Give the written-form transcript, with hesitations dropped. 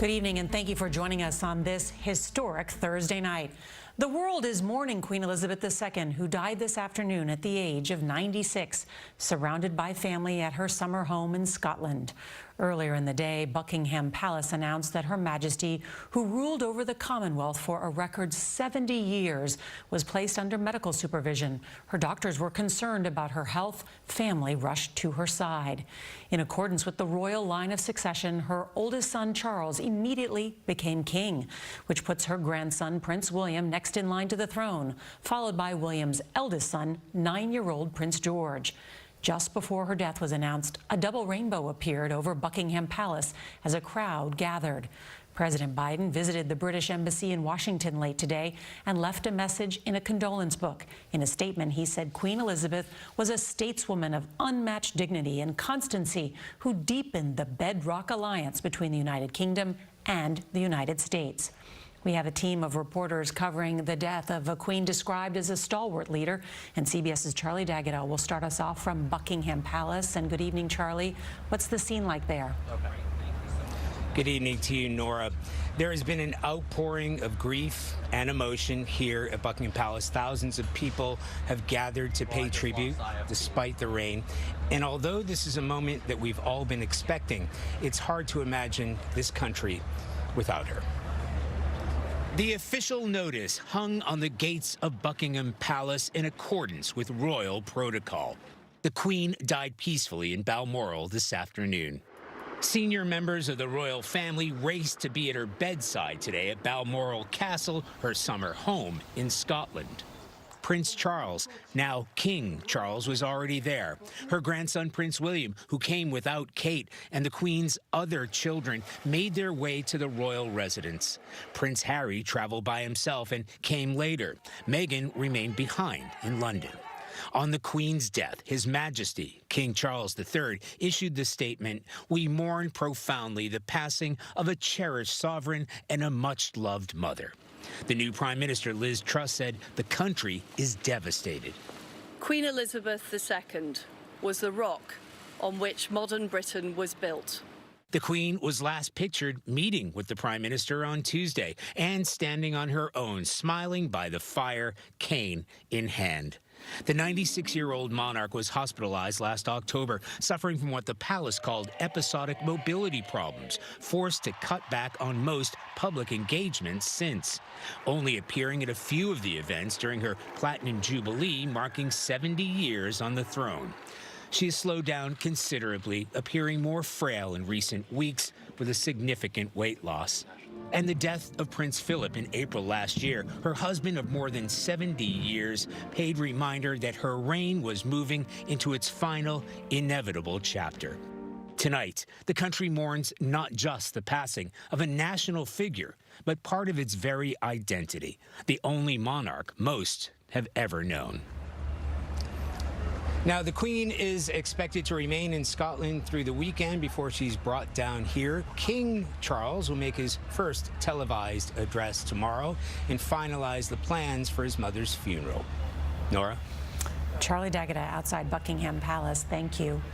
Good evening, and thank you for joining us on this historic Thursday night. The world is mourning Queen Elizabeth II, who died this afternoon at the age of 96, surrounded by family at her summer home in Scotland. Earlier in the day, Buckingham Palace announced that Her Majesty, who ruled over the Commonwealth for a record 70 years, was placed under medical supervision. Her doctors were concerned about her health. Family rushed to her side. In accordance with the royal line of succession, her oldest son, Charles, immediately became king, which puts her grandson, Prince William, next in line to the throne, followed by William's eldest son, 9-year-old Prince George. Just before her death was announced, a double rainbow appeared over Buckingham Palace as a crowd gathered. President Biden visited the British Embassy in Washington late today and left a message in a condolence book. In a statement, he said Queen Elizabeth was a stateswoman of unmatched dignity and constancy who deepened the bedrock alliance between the United Kingdom and the United States. We have a team of reporters covering the death of a queen described as a stalwart leader, and CBS's Charlie D'Agata will start us off from Buckingham Palace. And good evening, Charlie. What's the scene like there? Good evening to you, Nora. There has been an outpouring of grief and emotion here at Buckingham Palace. Thousands of people have gathered to pay tribute despite the rain. And although this is a moment that we've all been expecting, it's hard to imagine this country without her. The official notice hung on the gates of Buckingham Palace in accordance with royal protocol. The Queen died peacefully in Balmoral this afternoon. Senior members of the royal family raced to be at her bedside today at Balmoral Castle, her summer home in Scotland. Prince Charles, now King Charles, was already there. Her grandson, Prince William, who came without Kate, and the Queen's other children made their way to the royal residence. Prince Harry traveled by himself and came later. Meghan remained behind in London. On the Queen's death, His Majesty, King Charles III, issued the statement, "We mourn profoundly the passing of a cherished sovereign and a much-loved mother." The new Prime Minister, Liz Truss, said the country is devastated. Queen Elizabeth II was the rock on which modern Britain was built. The Queen was last pictured meeting with the Prime Minister on Tuesday and standing on her own, smiling by the fire, cane in hand. The 96-year-old monarch was hospitalized last October, suffering from what the palace called episodic mobility problems, forced to cut back on most public engagements since, only appearing at a few of the events during her Platinum Jubilee, marking 70 years on the throne. She has slowed down considerably, appearing more frail in recent weeks with a significant weight loss. And the death of Prince Philip in April last year, her husband of more than 70 years, paid reminder that her reign was moving into its final, inevitable chapter. Tonight, the country mourns not just the passing of a national figure, but part of its very identity, the only monarch most have ever known. Now, the Queen is expected to remain in Scotland through the weekend before she's brought down here. King Charles will make his first televised address tomorrow and finalize the plans for his mother's funeral. Nora? Charlie D'Agata outside Buckingham Palace. Thank you.